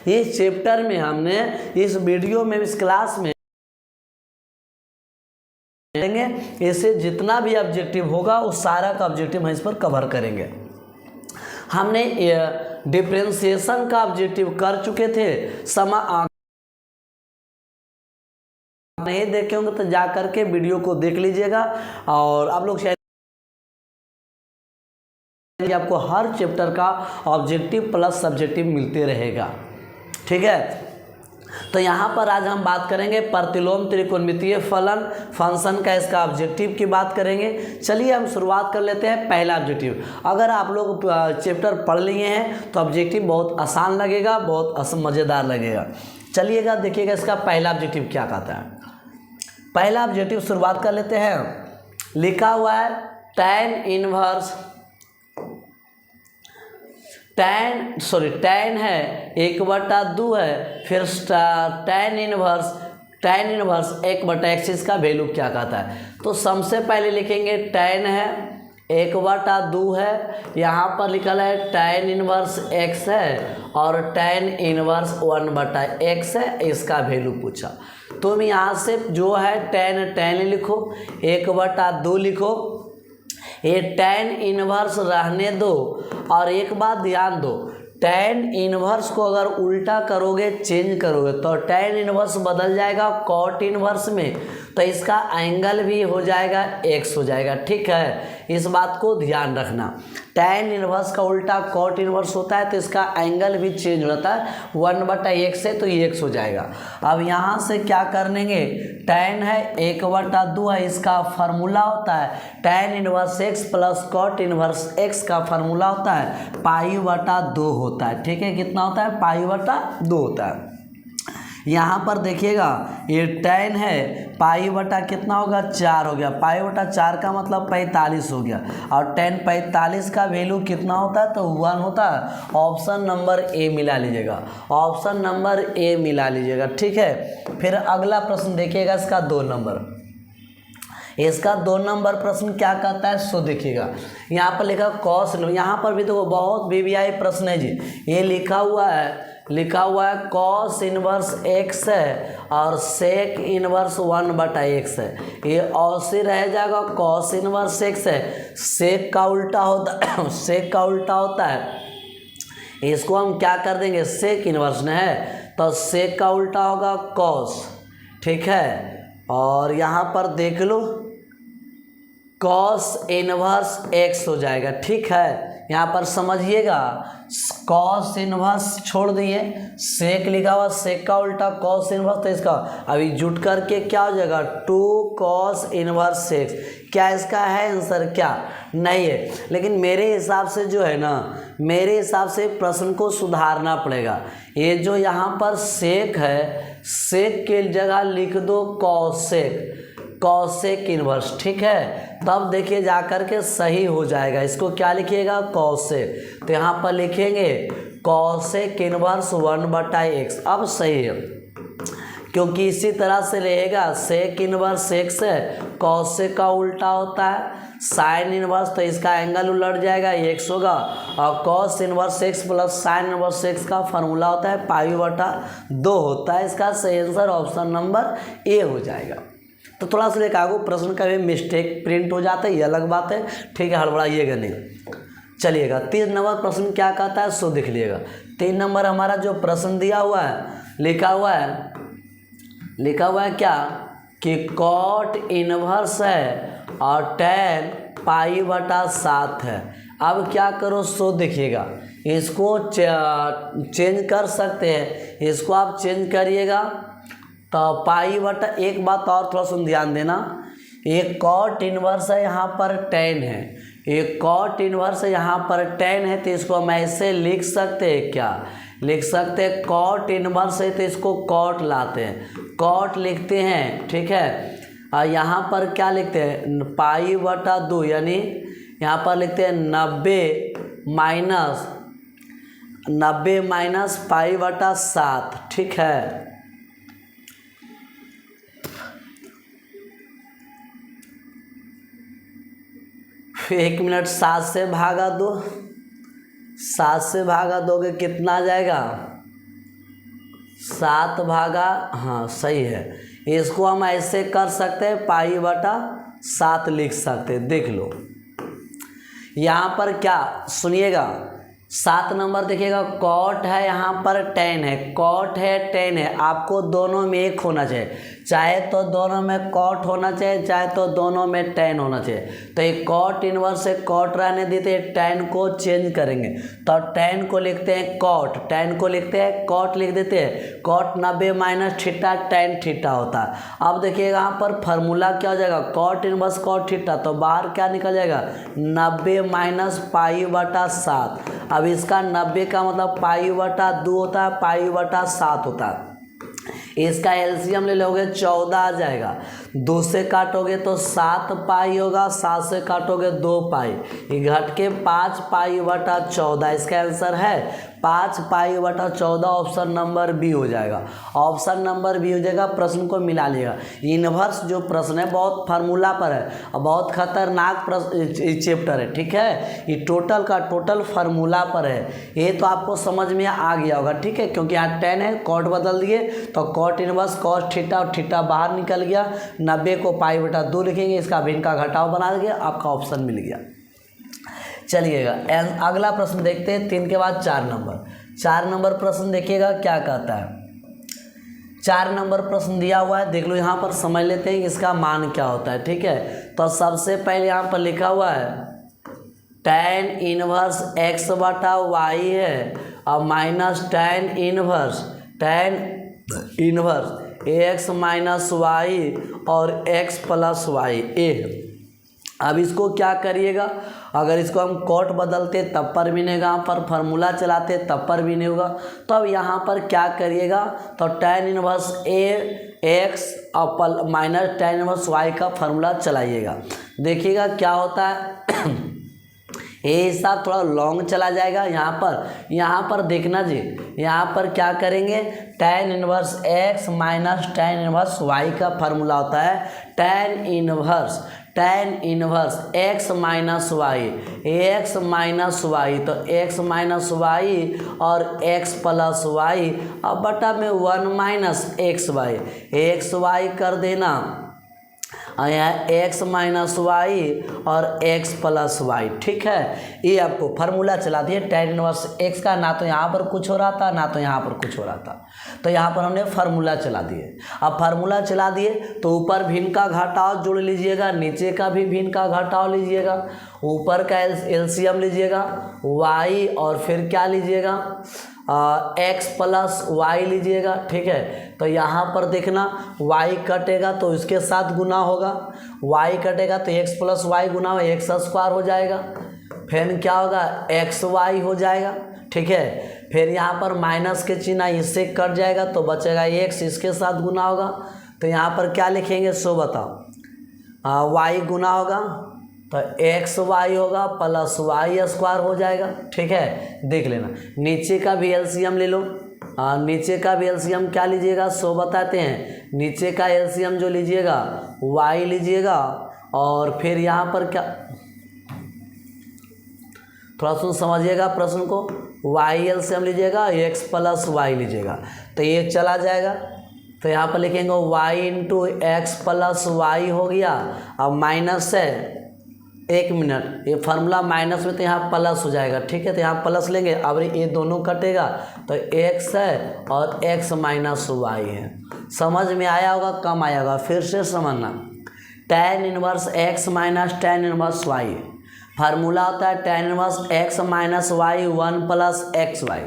इस चैप्टर में हमने इस वीडियो में इस क्लास में ऐसे जितना भी ऑब्जेक्टिव होगा वो सारा का ऑब्जेक्टिव हम इस पर कवर करेंगे। हमने डिफरेंशिएशन का ऑब्जेक्टिव कर चुके थे, नहीं देखे होंगे तो जा करके वीडियो को देख लीजिएगा। और आप लोग शायद आपको हर चैप्टर का ऑब्जेक्टिव प्लस सब्जेक्टिव मिलते रहेगा, ठीक है। तो यहाँ पर आज हम बात करेंगे प्रतिलोम त्रिकोणमितीय फलन फंक्शन का, इसका ऑब्जेक्टिव की बात करेंगे। चलिए हम शुरुआत कर लेते हैं। पहला ऑब्जेक्टिव, अगर आप लोग चैप्टर पढ़ लिए हैं तो ऑब्जेक्टिव बहुत आसान लगेगा, बहुत मज़ेदार लगेगा। चलिएगा देखिएगा इसका पहला ऑब्जेक्टिव क्या कहता है। पहला ऑब्जेक्टिव शुरुआत कर लेते हैं। लिखा हुआ है tan है 1/2 है, फिर tan इनवर्स 1/x, इसका वैल्यू क्या कहता है। तो सबसे पहले लिखेंगे tan है 1/2 है, यहाँ पर लिखा है tan इनवर्स x है और tan इनवर्स 1/x है, इसका वैल्यू पूछा। तुम यहाँ से जो है tan लिखो, 1/2 लिखो, ये tan इनवर्स रहने दो। और एक बात ध्यान दो, tan इनवर्स को अगर उल्टा करोगे, चेंज करोगे तो tan इनवर्स बदल जाएगा cot इनवर्स में, तो इसका एंगल भी हो जाएगा x हो जाएगा, ठीक है। इस बात को ध्यान रखना, tan इनवर्स का उल्टा cot इनवर्स होता है तो इसका एंगल भी चेंज होता है, 1/x है तो ये x हो जाएगा। अब यहाँ से क्या कर लेंगे, tan है 1/2 है, इसका फार्मूला होता है tan inverse x plus cot inverse x का फार्मूला होता है π/2 होता है, ठीक है। कितना होता है, π/2 होता है। यहाँ पर देखिएगा ये tan है π/ कितना होगा, 4 हो गया, π/4 का मतलब 45 हो गया, और tan 45 का वैल्यू कितना होता है, तो 1 होता है। ऑप्शन नंबर ए मिला लीजिएगा, ऑप्शन नंबर ए मिला लीजिएगा, ठीक है। फिर अगला प्रश्न देखिएगा, इसका 2 नंबर, इसका 2 नंबर प्रश्न क्या कहता है सो देखिएगा। यहाँ पर लिखा कॉस, यहाँ पर भी तो बहुत वीवीआई प्रश्न है जी। ये लिखा हुआ है कॉस इनवर्स x है और सेक इनवर्स 1/x है। ये औसी रह जाएगा, कॉस इनवर्स x है, सेक का उल्टा होता है, इसको हम क्या कर देंगे, सेक इनवर्स न है तो सेक का उल्टा होगा कॉस, ठीक है। और यहाँ पर देख लो कॉस इनवर्स x हो जाएगा, ठीक है। यहाँ पर समझिएगा, कॉस इनवर्स छोड़ दिए, सेक लिखा हुआ, सेक का उल्टा कॉस इनवर्स, तो इसका अभी जुट करके क्या हो जाएगा, 2 cos इनवर्स x। क्या इसका है आंसर, क्या नहीं है। लेकिन मेरे हिसाब से जो है ना, मेरे हिसाब से प्रश्न को सुधारना पड़ेगा। ये जो यहाँ पर सेक है, सेक के जगह लिख दो कॉसेक इनवर्स, ठीक है। तब देखिए जा कर के सही हो जाएगा। इसको क्या लिखिएगा, कॉसेक, तो यहाँ पर लिखेंगे कॉसेक इनवर्स 1/x। अब सही है, क्योंकि इसी तरह से रहेगा, सेक इनवर्स x है, कॉसेक का उल्टा होता है साइन इनवर्स, तो इसका एंगल उलट जाएगा, x होगा। और cos inverse x plus sign inverse x का फार्मूला होता है π/2 होता है। इसका सही आंसर ऑप्शन नंबर ए हो जाएगा। तो थोड़ा सा देखा प्रश्न का भी मिस्टेक प्रिंट हो जाता है, ये अलग बात है, ठीक है, हड़बड़ाइएगा नहीं। चलिएगा 3 नंबर प्रश्न क्या कहता है सो देख लीजिएगा। 3 नंबर हमारा जो प्रश्न दिया हुआ है, लिखा हुआ है क्या कि कॉट इनवर्स है और tan π/7 है। अब क्या करो सो देखिएगा, इसको चेंज कर सकते हैं, इसको आप चेंज करिएगा तो एक बात और थोड़ा सा ध्यान देना, एक कॉट इनवर्स है, यहाँ पर tan है, एक कॉट इनवर्स है, यहाँ पर tan है, तो इसको हम ऐसे लिख सकते हैं, क्या लिख सकते हैं, कॉट इनवर्स है तो इसको कॉट लाते हैं, कॉट लिखते हैं, ठीक है। और यहाँ पर क्या लिखते हैं, π/2, यानी यहाँ पर लिखते हैं 90 माइनस π/7, ठीक है। फिर 1 मिनट 7 से भागा दो, 7 से भागा दोगे कितना आ जाएगा, 7 भागा, हाँ सही है, इसको हम ऐसे कर सकते हैं, पाई बटा 7 लिख सकते हैं। देख लो यहाँ पर क्या, सुनिएगा 7 नंबर देखिएगा, कॉट है, यहाँ पर टेन है, कॉट है टेन है, आपको दोनों में एक होना चाहिए, चाहे तो दोनों में कॉट होना चाहिए, चाहे तो दोनों में टेन होना चाहिए। तो एक कॉट इनवर्स से कॉट रहने देते हैं, टेन को चेंज करेंगे तो टेन को लिखते हैं कॉट, टेन को लिखते हैं कॉट, लिख देते हैं cot 90 minus theta, tan theta होता है। अब देखिएगा यहाँ पर फार्मूला क्या हो जाएगा, कॉट इनवर्स कॉट थीटा, तो बाहर क्या निकल जाएगा 90 माइनस पाई बटा 7। अब इसका 90 का मतलब पाई बटा 2 होता है, पाई बटा 7 होता है। इसका एलसीएम ले लोगे 14 आ जाएगा, 2 से काटोगे तो 7 पाई होगा, 7 से काटोगे 2 पाई, ये घट के 5 पाई बटा 14। इसका आंसर है 5 पाई बटा 14, ऑप्शन नंबर बी हो जाएगा, ऑप्शन नंबर बी हो जाएगा। प्रश्न को मिला लेगा। इन्वर्स जो प्रश्न है बहुत फार्मूला पर है और बहुत खतरनाक चैप्टर है, ठीक है, ये टोटल का टोटल फार्मूला पर है, ये तो आपको समझ में आ गया होगा, ठीक है, क्योंकि यहाँ 10 है, कॉट बदल दिए तो कॉट इनवर्स कॉस थीटा और थीटा बाहर निकल गया, 90 को पाई बटा 2 लिखेंगे, इसका भिन्न का घटाव बना देंगे, आपका ऑप्शन मिल गया। चलिएगा अगला प्रश्न देखते हैं, 3 के बाद 4 नंबर। 4 नंबर प्रश्न देखिएगा क्या कहता है। 4 नंबर प्रश्न दिया हुआ है, देख लो यहाँ पर, समझ लेते हैं इसका मान क्या होता है, ठीक है। तो सबसे पहले यहाँ पर लिखा हुआ है tan इनवर्स x बटा वाई है और minus tan inverse ax minus y और x प्लस वाई ए। अब इसको क्या करिएगा, अगर इसको हम कॉट बदलते तब पर भी नहीं होगा, यहाँ पर फार्मूला चलाते तब पर भी नहीं होगा, तो अब यहाँ पर क्या करिएगा, तो tan इनवर्स ax और माइनस tan इनवर्स y का फार्मूला चलाइएगा, देखिएगा क्या होता है। ये हिसाब थोड़ा लॉन्ग चला जाएगा। यहाँ पर देखना जी, यहाँ पर क्या करेंगे, tan inverse x minus tan inverse y का फार्मूला होता है tan inverse x minus y, x minus y, तो x माइनस वाई और x प्लस वाई, अब बटा में 1 माइनस एक्स वाई कर देना, यहाँ x माइनस वाई और x प्लस वाई, ठीक है। ये आपको फार्मूला चला दिए tan इनवर्स x का, ना तो यहाँ पर कुछ हो रहा था ना तो यहाँ पर कुछ हो रहा था, तो यहाँ पर हमने फार्मूला चला दिए। अब फार्मूला चला दिए तो ऊपर भिन्न का घटाव जोड़ लीजिएगा, नीचे का भी भिन्न का घटाव लीजिएगा, ऊपर का एलसीएम लीजिएगा y और फिर क्या लीजिएगा x प्लस वाई लीजिएगा, ठीक है। तो यहाँ पर देखना y कटेगा तो इसके साथ गुना होगा, y कटेगा तो x प्लस वाई गुना x स्क्वायर हो जाएगा, फिर क्या होगा एक्स वाई हो जाएगा, ठीक है। फिर यहाँ पर माइनस के चिन्ह इससे कट जाएगा तो बचेगा x, इसके साथ गुना होगा, तो यहाँ पर क्या लिखेंगे सो बताओ, y गुना होगा तो एक्स वाई होगा प्लस वाई स्क्वायर हो जाएगा, ठीक है। देख लेना नीचे का भी एलसीएम ले लो, नीचे का भी एलसीएम क्या लीजिएगा सो बताते हैं, नीचे का एलसीएम जो लीजिएगा y लीजिएगा और फिर यहाँ पर क्या, थोड़ा सा समझिएगा प्रश्न को, y एलसीएम लीजिएगा x प्लस वाई लीजिएगा, तो ये चला जाएगा, तो यहाँ पर लिखेंगे y into x plus y हो गया, अब माइनस है, 1 मिनट, ये फार्मूला माइनस में तो यहाँ प्लस हो जाएगा, ठीक है, तो यहाँ प्लस लेंगे, अब ये दोनों कटेगा तो x है और x माइनस वाई है। समझ में आया होगा, कम आया होगा, फिर से समझना, tan inverse x minus tan inverse y, formula होता है tan inverse x minus y 1 plus x y,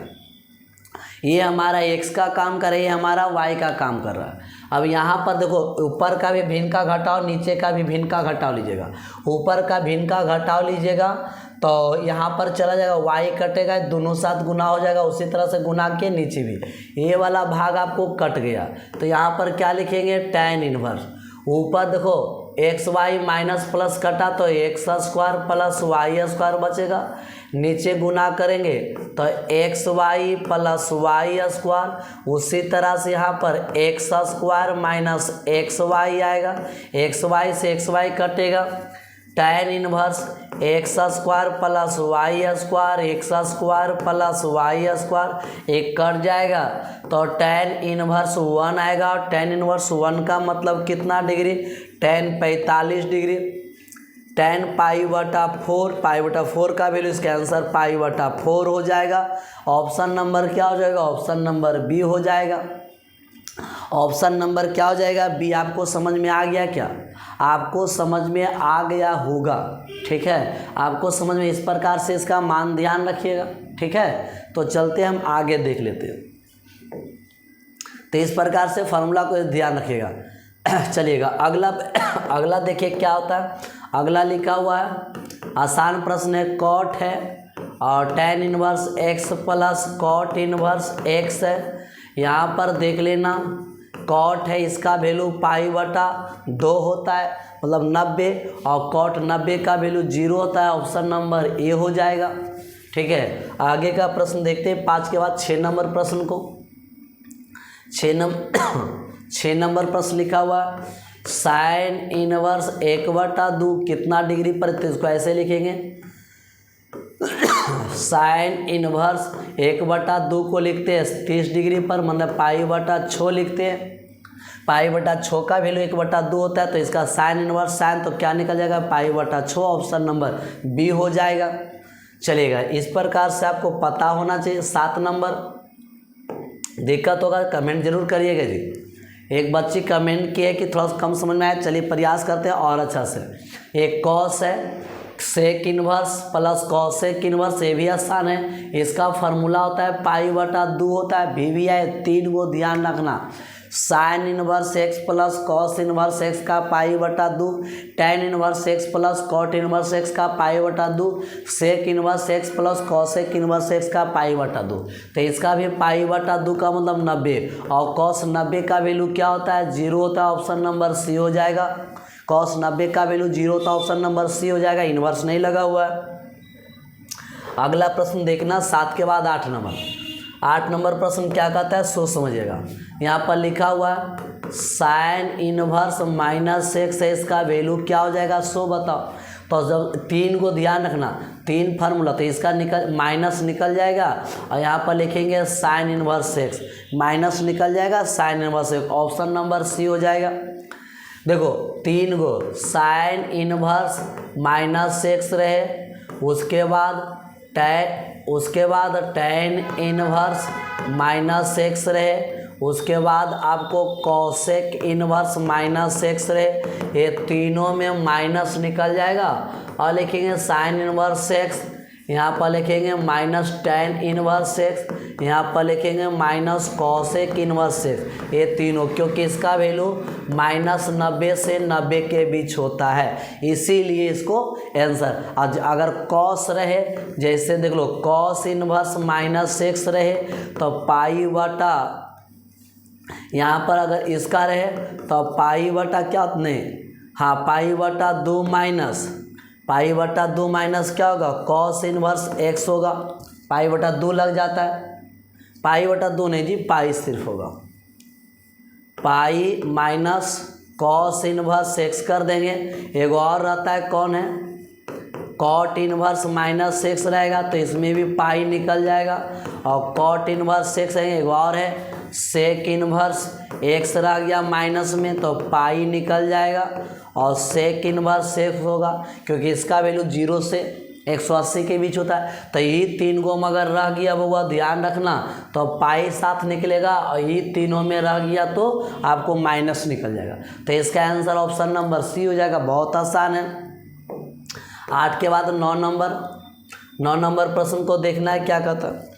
ये हमारा x का काम कर रहा है, ये हमारा y का काम कर रहा है। अब यहाँ पर देखो ऊपर का भी भिन्न का घटाव, नीचे का भी भिन्न का घटाव लीजिएगा, ऊपर का भिन्न का घटाव लीजिएगा तो यहाँ पर चला जाएगा, y कटेगा, दोनों साथ गुना हो जाएगा, उसी तरह से गुना के नीचे भी ये वाला भाग आपको कट गया, तो यहाँ पर क्या लिखेंगे tan इनवर्स, ऊपर देखो एक्स वाई माइनस प्लस कटा तो x square plus y square बचेगा, नीचे गुना करेंगे तो x y plus y square, उसी तरह से यहाँ पर x square minus x y आएगा, एक्स वाई से एक्स वाई कटेगा, tan inverse x square plus y square, x square plus y square, एक कट जाएगा तो tan इनवर्स 1 आएगा। और tan इनवर्स 1 का मतलब कितना डिग्री, tan 45 डिग्री। tan π/4, π/4 का वैल्यू, इसका आंसर π/4 हो जाएगा। ऑप्शन नंबर क्या हो जाएगा, ऑप्शन नंबर बी हो जाएगा। ऑप्शन नंबर क्या हो जाएगा, बी। आपको समझ में आ गया क्या, आपको समझ में आ गया होगा, ठीक है, आपको समझ में, इस प्रकार से इसका मान ध्यान रखिएगा, ठीक है। तो चलते हम आगे देख लेते हैं। तो इस प्रकार से फार्मूला को ध्यान रखिएगा। चलिएगा अगला देखिए क्या होता है। अगला लिखा हुआ है, आसान प्रश्न है, कॉट है और tan inverse x plus cot inverse x है। यहाँ पर देख लेना, कॉट है, इसका वैल्यू π/2 होता है, मतलब 90, और कॉट 90 का वैल्यू 0 होता है। ऑप्शन नंबर ए हो जाएगा, ठीक है। आगे का प्रश्न देखते हैं 5 के बाद 6 नंबर प्रश्न को। 6 नंबर प्रश्न लिखा हुआ है, साइन इनवर्स 1/2 कितना डिग्री पर, तो इसको ऐसे लिखेंगे, साइन इनवर्स 1/2 को लिखते हैं 30 डिग्री पर, मतलब π/6 लिखते हैं। π/6 का वैल्यू 1/2 होता है, तो इसका साइन इनवर्स, साइन तो क्या निकल जाएगा, π/6। ऑप्शन नंबर बी हो जाएगा। चलेगा, इस प्रकार से आपको पता होना चाहिए। 7 नंबर, दिक्कत होगा कमेंट जरूर करिएगा जी। एक बच्ची कमेंट की है कि थोड़ा सा कम समझ में आया, चलिए प्रयास करते हैं और अच्छा से। एक कॉस है, sec inverse plus cosec inverse, ये भी आसान है। इसका फार्मूला होता है π/2 होता है, भी भी है, 3 को ध्यान रखना। Sine inverse X plus cos inverse X का π/2, tan inverse X plus cot inverse X का π/2, sec inverse X plus cosec inverse X का π/2। तो इसका भी π/2 का मतलब 90, और कॉस 90 का वैल्यू क्या होता है, 0 होता है। ऑप्शन नंबर सी हो जाएगा। कॉस 90 का वैल्यू 0 होता है, ऑप्शन नंबर सी हो जाएगा, इन्वर्स नहीं लगा हुआ है। अगला प्रश्न देखना 7 के बाद 8 नंबर। 8 नंबर प्रश्न क्या कहता है, सोच समझिएगा। यहाँ पर लिखा हुआ है साइन इनवर्स -x है, इसका वैल्यू क्या हो जाएगा, सो बताओ। तो जब 3 को ध्यान रखना, 3 फार्मूला, तो इसका माइनस निकल जाएगा, और यहाँ पर लिखेंगे साइन इनवर्स x, माइनस निकल जाएगा sine inverse x। Option number C हो जाएगा। देखो 3 गो साइन इनवर्स -x रहे, उसके बाद tan इनवर्स -x रहे, उसके बाद आपको कॉसेक इनवर्स -x रहे, ये तीनों में माइनस निकल जाएगा, और लिखेंगे साइन इनवर्स x, यहाँ पर लिखेंगे -tan इनवर्स x, यहाँ पर लिखेंगे -कॉसेक इनवर्स x, ये तीनों, क्योंकि इसका वैल्यू -90 से 90 के बीच होता है, इसीलिए इसको आंसर। अगर कॉस रहे, जैसे देख लो कॉस इनवर्स -x रहे, तो π/, यहाँ पर अगर इसका रहे तो π/, क्या नहीं, हाँ, π/2 माइनस, π/2 माइनस क्या होगा, कॉस इनवर्स x होगा, π/2 लग जाता है, π/2 नहीं जी, पाई सिर्फ होगा, pi minus cos inverse x कर देंगे। एक और रहता है, कौन है, कॉट इनवर्स -x रहेगा, तो इसमें भी पाई निकल जाएगा, और कॉट इनवर्स x है, एक और है सेक इनवर्स x रह गया माइनस में, तो पाई निकल जाएगा, और सेक इनवर्स x होगा, क्योंकि इसका वैल्यू 0 से 180 के बीच होता है। तो ये 3 को मगर रह गया बउआ, ध्यान रखना, तो पाई साथ निकलेगा, और ये तीनों में रह गया तो आपको माइनस निकल जाएगा। तो इसका आंसर ऑप्शन नंबर सी हो जाएगा, बहुत आसान है। 8 के बाद 9 नंबर। 9 नंबर प्रश्न को देखना है क्या कहता है।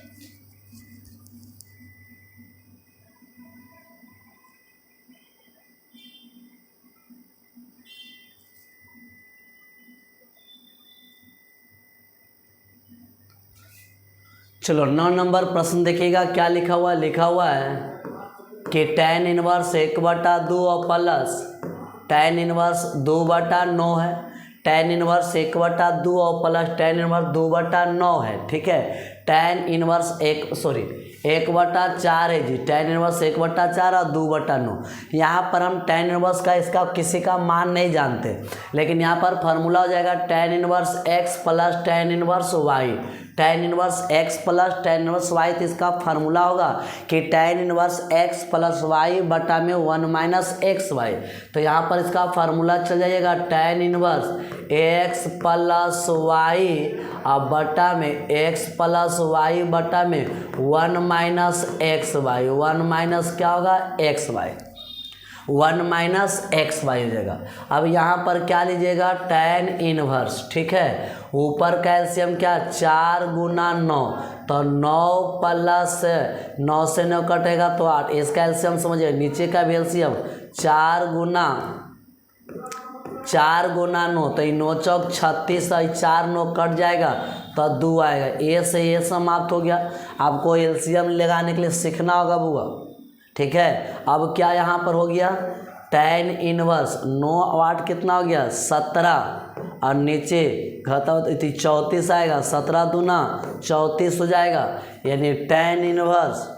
चलो 9 नंबर प्रश्न देखिएगा क्या लिखा हुआ है। लिखा हुआ है कि tan इनवर्स 1/2 और प्लस tan इनवर्स 2/9 है, tan इनवर्स 1/2 और प्लस tan इनवर्स 2/9 है, ठीक है। tan इनवर्स 1/4 है जी, tan इनवर्स 1/4 और 2/9। यहाँ पर हम tan इनवर्स का इसका किसी का मान नहीं जानते, लेकिन यहाँ पर फार्मूला हो जाएगा tan inverse x plus tan inverse y। tan inverse x plus tan inverse y, तो इसका फार्मूला होगा कि tan inverse x plus y बटा में 1 माइनस एक्स वाई। तो यहाँ पर इसका फार्मूला चल जाइएगा tan inverse x plus y और बटा में x प्लस y बटा में 1 माइनस एक्स वाई। 1 माइनस क्या होगा x y, 1 minus x y हो जाएगा। अब यहाँ पर क्या लीजिएगा tan इनवर्स, ठीक है। ऊपर का एलसीएम क्या 4 गुना 9, तो 9 प्लस 9 से 9 कटेगा तो 8। इसका एलसीएम समझिए, नीचे का भी एलसीएम 4 गुना 9, तो 9 चौक 36 और 4 9 कट जाएगा तो 2 आएगा। ए से ये समाप्त हो गया। आपको एलसीएम लगाने के लिए सीखना होगा बुआ, ठीक है। अब क्या यहाँ पर हो गया tan इनवर्स 9 8 कितना हो गया 17, और नीचे घटा 34 आएगा, 17 दूना 34 हो जाएगा। यानी tan इनवर्स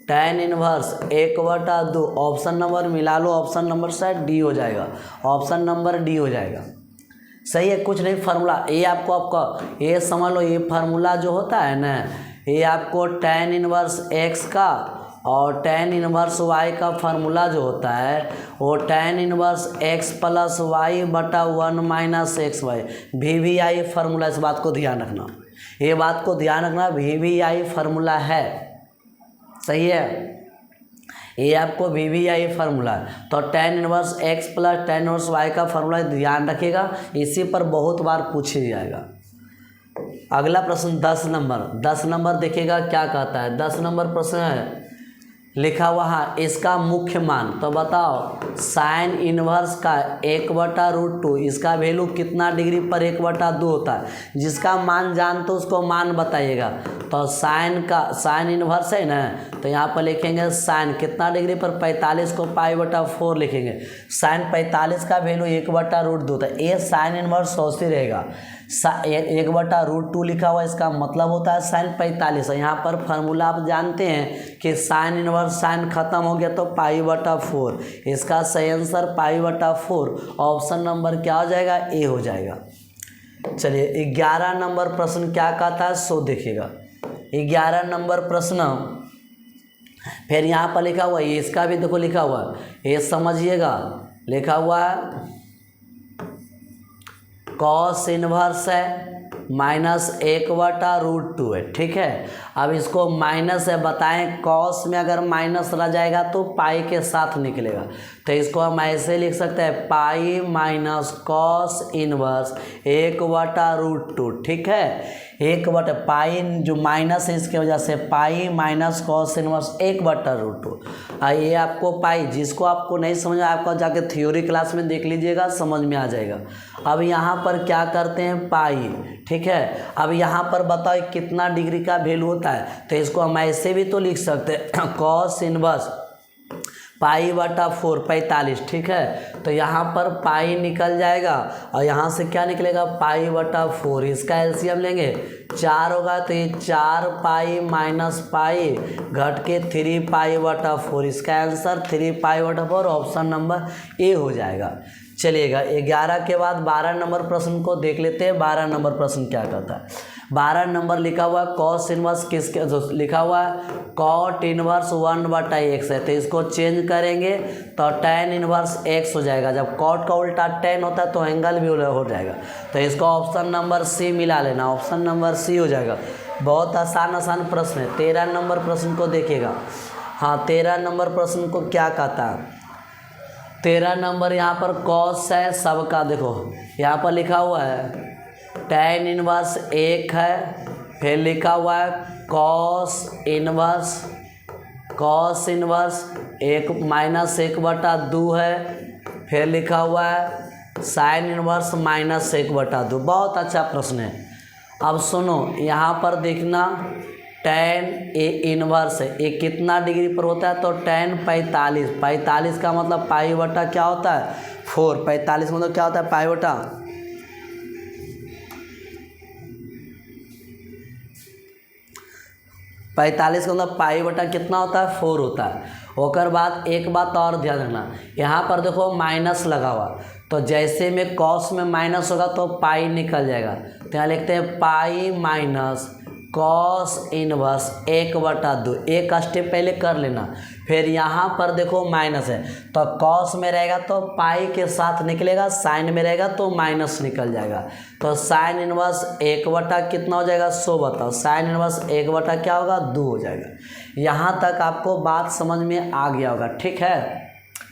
1/2। ऑप्शन नंबर मिला लो, ऑप्शन नंबर शायद डी हो जाएगा, ऑप्शन नंबर डी हो जाएगा। सही है, कुछ नहीं फार्मूला ये आपका ये समझ लो, ये फार्मूला जो होता है ना, ये आपको tan इनवर्स x का और tan इनवर्स y का फार्मूला जो होता है वो tan inverse x plus y बटा 1 minus x y. VVI formula, इस बात को ध्यान रखना, ये बात को ध्यान रखना, VVI फार्मूला है। सही है, ये आपको VVI फार्मूला है। तो tan inverse x plus tan inverse y का फार्मूला ध्यान रखिएगा, इसी पर बहुत बार पूछा जाएगा। अगला प्रश्न 10 नंबर देखिएगा क्या कहता है। 10 नंबर प्रश्न है, लिखा हुआ है इसका मुख्य मान। तो बताओ साइन इनवर्स का 1/√2 इसका वैल्यू कितना डिग्री पर 1/2 होता है। जिसका मान जानते हो उसको मान बताइएगा। तो साइन इनवर्स है ना, तो यहाँ पर लिखेंगे साइन कितना डिग्री पर 45 को π/4 लिखेंगे। साइन 45 का वैल्यू 1/√2 होता है। ये साइन इनवर्स होती रहेगा। 1/√2 लिखा हुआ, इसका मतलब होता है साइन 45। यहाँ पर फार्मूला आप जानते हैं कि साइन इनवर्स साइन खत्म हो गया तो π/4। इसका सही आंसर π/4। ऑप्शन नंबर क्या हो जाएगा ए हो जाएगा। चलिए 11 नंबर प्रश्न क्या कहता है सो देखिएगा। 11 नंबर प्रश्न फिर यहाँ पर लिखा हुआ है, इसका भी देखो लिखा हुआ है, ये समझिएगा। लिखा हुआ है कॉस इनवर्स है -1/√2 है, ठीक है। अब इसको माइनस है, बताएं कॉस में अगर माइनस रह जाएगा तो पाई के साथ निकलेगा। तो इसको हम ऐसे लिख सकते हैं पाई माइनस कॉस इनवर्स 1/√2, ठीक है। 1 पाई जो माइनस है इसके वजह से पाई माइनस कॉस इनवर्स 1/√2। ये आपको पाई, जिसको आपको नहीं समझ आपको जाके थ्योरी क्लास में देख लीजिएगा, समझ में आ जाएगा। अब यहाँ पर क्या करते हैं पाई, ठीक है। अब यहाँ पर बताओ कितना डिग्री का वैल्यू होता है, तो इसको हम ऐसे भी तो लिख सकते हैं कॉस इनवर्स π/4 45, ठीक है। तो यहाँ पर पाई निकल जाएगा और यहाँ से क्या निकलेगा π/4। इसका एलसीएम लेंगे 4 होगा तो ये 4 पाई माइनस पाई घट के 3 π/4। इसका आंसर 3 π/4 ऑप्शन नंबर ए हो जाएगा। चलिएगा 11 के बाद 12 नंबर प्रश्न को देख लेते हैं। 12 नंबर प्रश्न क्या कहता है। 12 नंबर लिखा हुआ है कॉस इनवर्स किसके, लिखा हुआ है कॉट इनवर्स 1/x है। तो इसको चेंज करेंगे तो tan इनवर्स x हो जाएगा। जब कॉट का उल्टा tan होता है तो एंगल भी हो जाएगा। तो इसको ऑप्शन नंबर सी मिला लेना, ऑप्शन नंबर सी हो जाएगा। बहुत आसान प्रश्न है। 13 नंबर प्रश्न को देखिएगा। हाँ 13 नंबर प्रश्न को क्या कहता है। 13 नंबर यहाँ पर कॉस है सबका, देखो यहाँ पर लिखा हुआ है tan इनवर्स 1 है, फिर लिखा हुआ है कॉस इनवर्स 1 -1/2 है, फिर लिखा हुआ है साइन इनवर्स -1/2। बहुत अच्छा प्रश्न है। अब सुनो यहाँ पर देखना tan इनवर्स है, ये कितना डिग्री पर होता है, तो tan 45 का मतलब π/, क्या होता है 4। 45 का मतलब क्या होता है π/। 45 के अंदर पाई बटा कितना होता है 4 होता है। ओकर बाद एक बात और ध्यान रखना, यहाँ पर देखो माइनस लगा हुआ, तो जैसे में कॉस में माइनस होगा तो पाई निकल जाएगा, तो यहाँ लिखते हैं पाई माइनस कॉस इनवर्स 1/2। एक स्टेप पहले कर लेना, फिर यहाँ पर देखो माइनस है तो कॉस में रहेगा तो पाई के साथ निकलेगा, साइन में रहेगा तो माइनस निकल जाएगा। तो साइन इनवर्स 1/, कितना हो जाएगा 100 बताओ, साइन इनवर्स 1/, क्या होगा 2 हो जाएगा। यहाँ तक आपको बात समझ में आ गया होगा, ठीक है,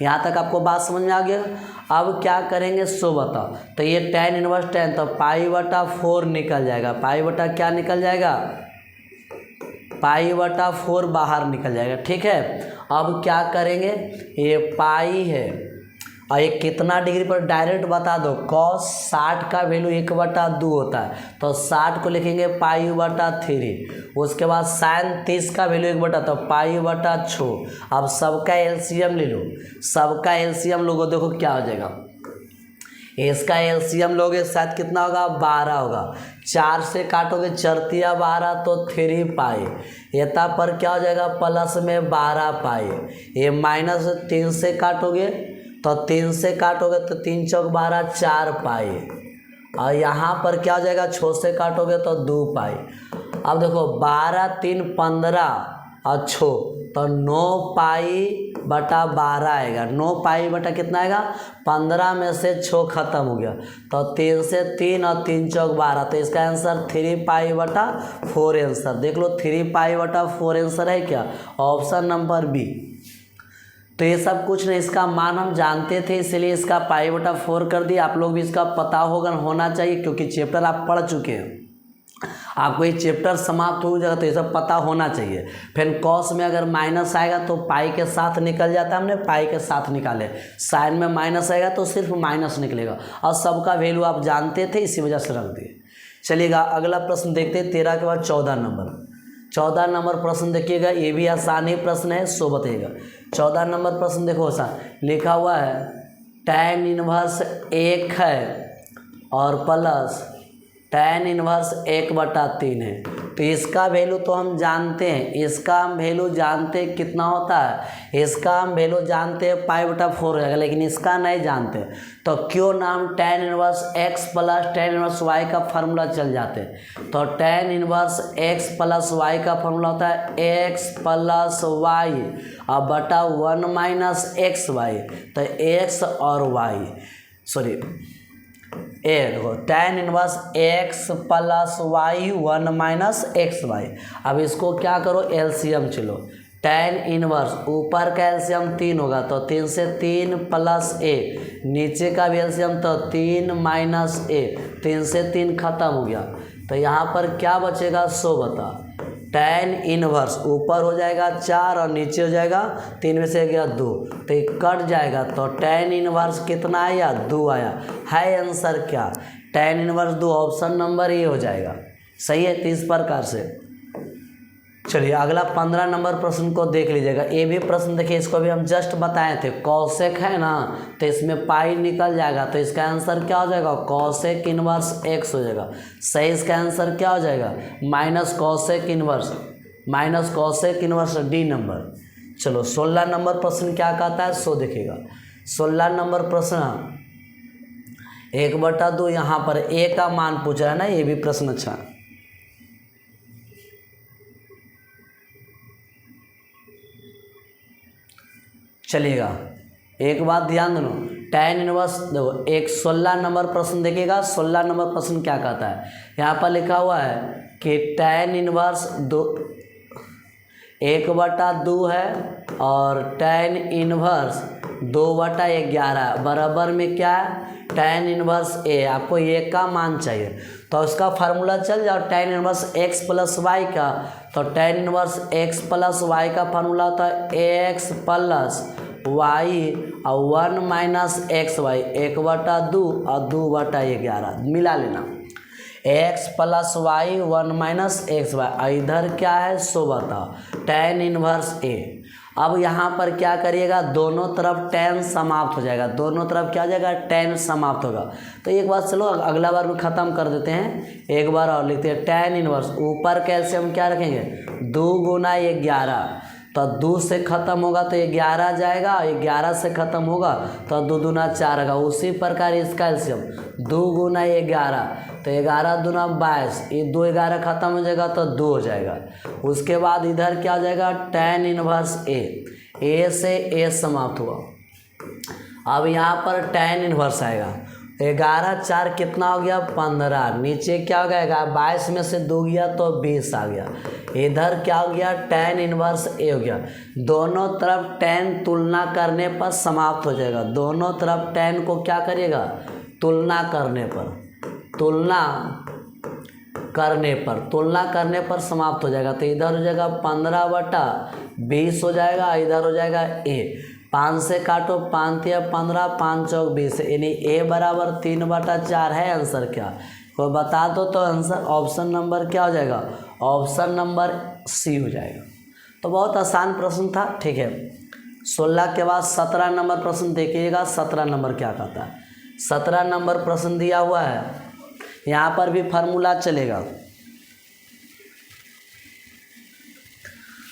यहाँ तक आपको बात समझ में आ गया। अब क्या करेंगे 100 बताओ, तो ये tan इनवर्स tan, तो पाई/4 निकल जाएगा, पाई/, क्या निकल जाएगा पाई/4 बाहर निकल जाएगा, ठीक है। अब क्या करेंगे, ये पाई है और ये कितना डिग्री पर डायरेक्ट बता दो, cos 60 का वैल्यू 1/2 होता है, तो 60 को लिखेंगे पाई/3। उसके बाद साइन 30 का वैल्यू 1/, तो पाई/6। अब सबका एलसीएम ले लो, सबका एलसीएम लोगो, देखो क्या हो जाएगा, इसका एलसीएम लोगे शायद कितना होगा 12 होगा, 4 से काटोगे 4×3 12, तो 3 पाई, एता पर क्या हो जाएगा प्लस में 12 पाई, ये माइनस 3 से काटोगे तो 3 से काटोगे तो 3 चौक 12 4 पाई, और यहाँ पर क्या हो जाएगा 6 से काटोगे तो 2 पाई। अब देखो 12 3 15 और 6, तो 9 पाई/12 आएगा, 9 पाई/, कितना आएगा 15 में से 6 खत्म हो गया, तो 3 से 3 और 3 चौक 12, तो इसका आंसर 3 पाई/4 आंसर देख लो, 3 पाई/4 आंसर है क्या, ऑप्शन नंबर बी। तो ये सब कुछ नहीं, इसका मान हम जानते थे इसलिए इसका पाई/4 कर दिया। आप लोग भी इसका पता होना चाहिए, क्योंकि चैप्टर आप पढ़ चुके हैं, आपको ये चैप्टर समाप्त हो जाएगा तो ये सब पता होना चाहिए। फिर कॉस में अगर माइनस आएगा तो पाई के साथ निकल जाता है, हमने पाई के साथ निकाले, साइन में माइनस आएगा तो सिर्फ माइनस निकलेगा, और सबका वैल्यू आप जानते थे इसी वजह से रख दिए। चलिएगा अगला प्रश्न देखते हैं, 13 के बाद 14 नंबर। 14 नंबर प्रश्न देखिएगा, ये भी आसान ही प्रश्न है, सो बताइएगा। 14 नंबर प्रश्न देखो, आसान लिखा हुआ है tan इनवर्स 1 है और प्लस tan इनवर्स 1/3 है, तो इसका वैल्यू तो हम जानते हैं, इसका हम वैल्यू जानते हैं कितना होता है, इसका हम वैल्यू जानते हैं पाई/4 रहेगा, लेकिन इसका नहीं जानते, तो क्यों ना हम tan inverse x plus tan inverse y का फार्मूला चल जाते हैं। तो tan inverse x plus y का फार्मूला होता है x प्लस y और बटा 1 - xy, तो x और y देखो tan inverse x plus y 1 - xy। अब इसको क्या करो एलसीएम चलो, tan इनवर्स ऊपर का एलसीएम 3 होगा, तो 3 से 3 प्लस a, नीचे का भी एलसीएम तो 3 माइनस a, 3 से 3 खत्म हो गया, तो यहाँ पर क्या बचेगा 100 बता। tan इनवर्स ऊपर हो जाएगा 4 और नीचे हो जाएगा 3 में से गया 2, तो ये कट जाएगा, तो tan इनवर्स कितना आया 2 आया है। आंसर क्या tan inverse 2, option number A हो जाएगा, सही है। तो इस प्रकार से चलिए अगला 15 नंबर प्रश्न को देख लीजिएगा। ये भी प्रश्न देखिए, इसको भी हम जस्ट बताए थे, कॉसेक है ना, तो इसमें पाई निकल जाएगा, तो इसका आंसर क्या हो जाएगा कॉसेक इनवर्स x हो जाएगा, सही। इसका आंसर क्या हो जाएगा minus cosec inverse D number. चलो 16 नंबर प्रश्न क्या कहता है सो देखिएगा। 16 नंबर प्रश्न 1/2, यहाँ पर a का मान पूछ रहा है ना, ये भी प्रश्न अच्छा। चलिएगा एक बात ध्यान दो, tan इनवर्स देखो, एक 16 नंबर प्रश्न देखिएगा। 16 नंबर प्रश्न क्या कहता है, यहाँ पर लिखा हुआ है कि tan इनवर्स 1/2 है और tan इनवर्स 2/11 बराबर में क्या है tan इनवर्स a। आपको a का मान चाहिए, तो उसका फार्मूला चल जाओ tan inverse x plus y का, तो tan inverse x plus y का फार्मूला होता है x प्लस y और 1 - xy, 1/2 और 2/11 मिला लेना, x प्लस y 1 - xy, इधर क्या है सो बताओ tan इनवर्स a। अब यहाँ पर क्या करिएगा, दोनों तरफ tan समाप्त हो जाएगा, दोनों तरफ क्या हो जाएगा, tan समाप्त होगा। तो एक बार चलो अगला बार में ख़त्म कर देते हैं, एक बार और लिखते हैं tan इनवर्स, ऊपर कैसे हम क्या रखेंगे 2 गुना 11, तो 2 से ख़त्म होगा तो 11 जाएगा, 11 से ख़त्म होगा तो 2 दूना 4 होगा। उसी प्रकार इसका एलसीएम 2 गुना 11, तो 11 दूना 22, ये 2 11 ख़त्म हो जाएगा तो 2 हो जाएगा। उसके बाद इधर क्या हो जाएगा, tan इनवर्स ए से ए समाप्त हुआ। अब यहाँ पर tan इनवर्स आएगा, 11 4 कितना हो गया 15, नीचे क्या हो गया 22 में से 2 गया तो 20 आ गया। इधर क्या हो गया, tan इनवर्स ए हो गया। दोनों तरफ tan तुलना करने पर समाप्त हो जाएगा, दोनों तरफ tan को क्या करिएगा, तुलना करने पर समाप्त हो जाएगा। तो इधर हो जाएगा 15/20 हो जाएगा, इधर हो जाएगा ए, 5 से काटो, 5 या 15, 5 चौक 20, यानी ए बराबर 3/4 है। आंसर क्या, कोई बता दो तो आंसर ऑप्शन नंबर क्या हो जाएगा, ऑप्शन नंबर सी हो जाएगा। तो बहुत आसान प्रश्न था, ठीक है। 16 के बाद 17 नंबर प्रश्न देखिएगा, 17 नंबर क्या कहता है। 17 नंबर प्रश्न दिया हुआ है, यहाँ पर भी फार्मूला चलेगा।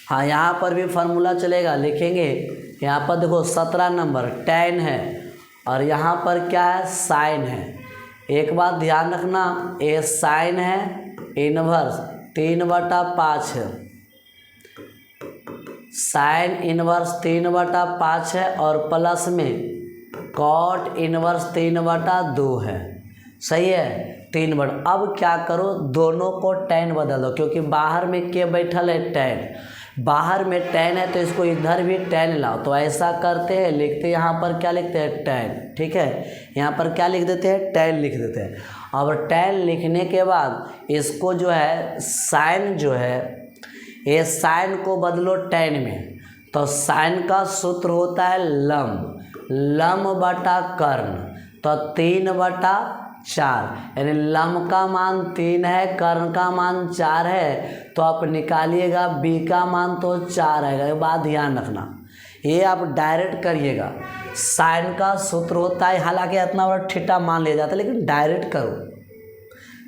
हाँ, यहाँ पर भी फार्मूला चलेगा, लिखेंगे यहाँ पर देखो 17 नंबर tan है और यहाँ पर क्या है, साइन है। एक बात ध्यान रखना, ये साइन है, इनवर्स 3/5 है, साइन इनवर्स 3/5 है और प्लस में कॉट इनवर्स 3/2 है, सही है 3/। अब क्या करो, दोनों को tan बदल दो, क्योंकि बाहर में क्या बैठल है, tan, बाहर में tan है तो इसको इधर भी tan लाओ। तो ऐसा करते हैं, लिखते यहाँ पर क्या लिखते हैं, tan, ठीक है। यहाँ पर क्या लिख देते हैं, tan लिख देते हैं। अब tan लिखने के बाद इसको जो है साइन जो है, ये साइन को बदलो tan में, तो साइन का सूत्र होता है लम बटा कर्ण, तो 3/4, यानी लम का मान 3 है, कर्ण का मान 4 है, तो आप निकालिएगा बी का मान तो 4 आएगा। ये बात ध्यान रखना, ये आप डायरेक्ट करिएगा। साइन का सूत्र होता है, हालांकि इतना बड़ा थीटा मान लिया जाता है, लेकिन डायरेक्ट करो।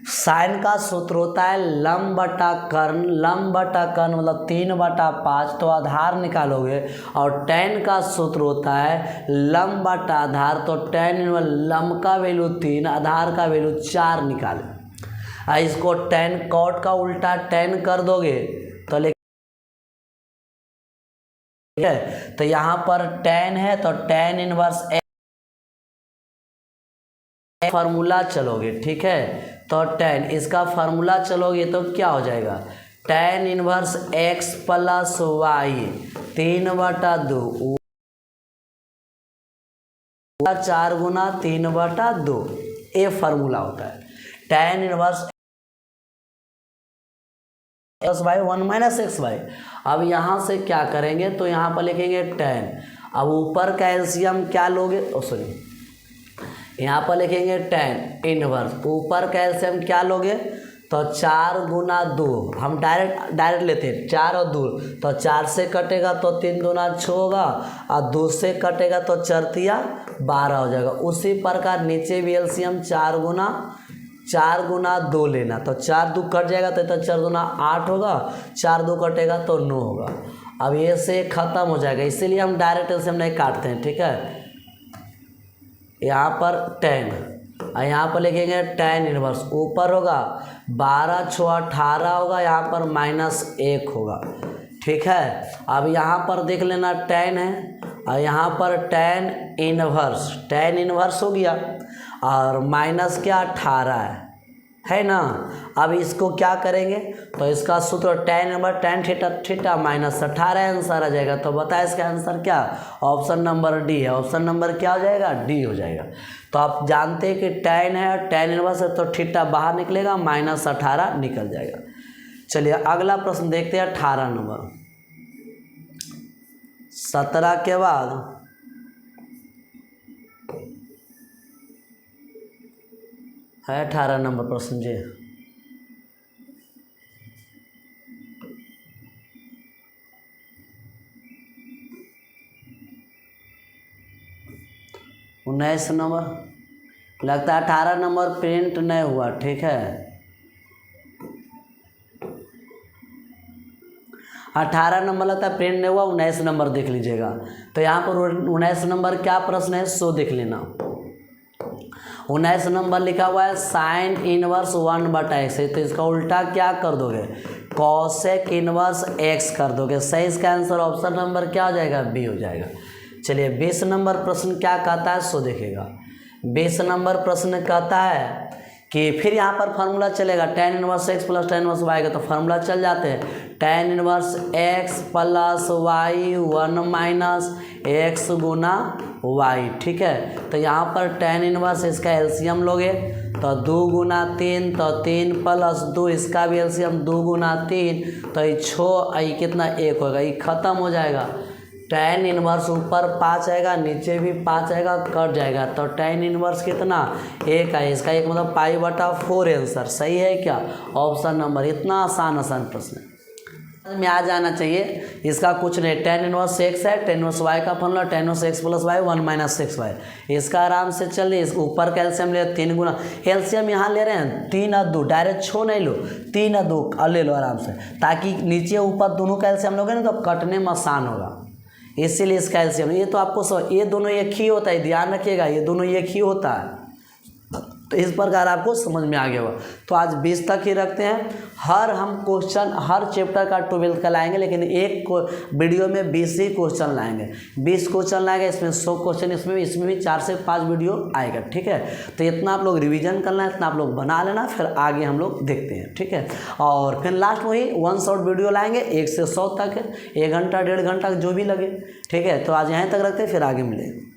साइन का सूत्र होता है लम बटा कर्ण मतलब 3/5, तो आधार निकालोगे। और tan का सूत्र होता है लम बटा आधार, तो tan लम का वैल्यू 3, आधार का वैल्यू 4 निकाले। इसको tan कॉट का उल्टा tan कर दोगे तो तो यहाँ पर tan है तो tan इनवर्स फार्मूला चलोगे, ठीक है। तो tan इसका फार्मूला चलोगे तो क्या हो जाएगा, tan inverse x plus y 3/2, 4 गुना 3/2, ये फार्मूला होता है। tan inverse x y 1 minus x y. अब यहाँ से क्या करेंगे, तो यहाँ पर लिखेंगे tan, अब ऊपर का एलसीएम क्या लोगे, सॉरी यहाँ पर लिखेंगे tan इनवर्स, ऊपर का एलसीएम क्या लोगे, तो 4 गुना 2, हम डायरेक्ट लेते हैं 4 और 2, तो 4 से कटेगा तो 3 दूना 6 होगा, और 2 से कटेगा तो 4 तिया 12 हो जाएगा। उसी प्रकार नीचे भी एलसीएम 4 गुना 2 लेना, तो 4 2 कट जाएगा तो 4 दूना 8 होगा, 4 2 कटेगा तो 9 होगा। अब ये से ख़त्म हो जाएगा, इसीलिए हम डायरेक्ट एलसीएम नहीं काटते हैं, ठीक है। यहाँ पर tan, और यहाँ पर लिखेंगे tan इनवर्स, ऊपर होगा 12 6 18 होगा, यहाँ पर -1 होगा, ठीक है। अब यहाँ पर देख लेना tan है, और यहाँ पर tan इनवर्स हो गया, और माइनस क्या 18 है ना। अब इसको क्या करेंगे, तो इसका सूत्र tan थीटा माइनस 18 आंसर आ जाएगा। तो बताए इसका आंसर क्या, ऑप्शन नंबर डी है। ऑप्शन नंबर क्या हो जाएगा, डी हो जाएगा। तो आप जानते हैं कि tan है और tan इनवर्स है, तो थीटा बाहर निकलेगा, -18 निकल जाएगा। चलिए अगला प्रश्न देखते हैं, 18 नंबर। 17 के बाद है 18 नंबर प्रश्न जी। 19 नंबर लगता है, 18 नंबर प्रिंट नहीं हुआ, ठीक है। 18 नंबर लगता है प्रिंट नहीं हुआ, 19 नंबर देख लीजिएगा। तो यहाँ पर 19 नंबर क्या प्रश्न है सो देख लेना। 19 नंबर लिखा हुआ है साइन इनवर्स 1/x, तो इसका उल्टा क्या कर दोगे, कॉसेक इनवर्स x कर दोगे। सही इसका आंसर ऑप्शन नंबर क्या हो जाएगा, बी हो जाएगा। चलिए 20 नंबर प्रश्न क्या कहता है सो देखिएगा। 20 नंबर प्रश्न कहता है कि फिर यहाँ पर फार्मूला चलेगा, tan inverse x plus tan inverse y का, तो फार्मूला चल जाते हैं tan inverse x plus y 1 minus x गुना y, ठीक है। तो यहाँ पर tan इनवर्स इसका एलसीएम लोगे तो 2 गुना 3, तो 3 प्लस 2 इसका भी एलसीएम 2 गुना 3, तो ये 6 ये कितना 1 होगा, ये खत्म हो जाएगा। tan इनवर्स ऊपर 5 आएगा, नीचे भी 5 आएगा, कट जाएगा, तो tan इनवर्स कितना 1 है, इसका 1 मतलब π/4 आंसर सही है क्या, ऑप्शन नंबर। इतना आसान प्रश्न में आ जाना चाहिए, इसका कुछ नहीं। tan इनवर्स x है, tan इनवर्स y का formula tan inverse x plus y 1 minus 6y, इसका आराम से चल रही। ऊपर का एलसीएम ले 3 गुना, एलसीएम यहाँ ले रहे हैं 3 और 2, डायरेक्ट 6 नहीं लो, 3 और 2 ले लो आराम से, ताकि नीचे ऊपर दोनों का एलसीएम लोगे ना तो कटने में आसान होगा, इसीलिए इसका एलसीएम। ये तो आपको ये दोनों एक ही होता है, ध्यान रखिएगा, ये दोनों एक ही होता है, तो इस प्रकार आपको समझ में आ गया होगा। तो आज 20 तक ही रखते हैं। हम क्वेश्चन हर चैप्टर का 12th का लाएंगे, लेकिन एक वीडियो में 20 ही क्वेश्चन लाएंगे, 20 क्वेश्चन लाएंगे, इसमें 100 क्वेश्चन, इसमें भी 4 से 5 वीडियो आएगा, ठीक है। तो इतना आप लोग रिवीजन करना है, इतना आप लोग बना लेना, फिर आगे हम लोग देखते हैं, ठीक है। और फिर लास्ट में वही 1 शॉर्ट वीडियो लाएंगे 1 से 100 तक, 1 घंटा 1.5 घंटा जो भी लगे, ठीक है। तो आज यहाँ तक रखते हैं, फिर आगे मिलेंगे।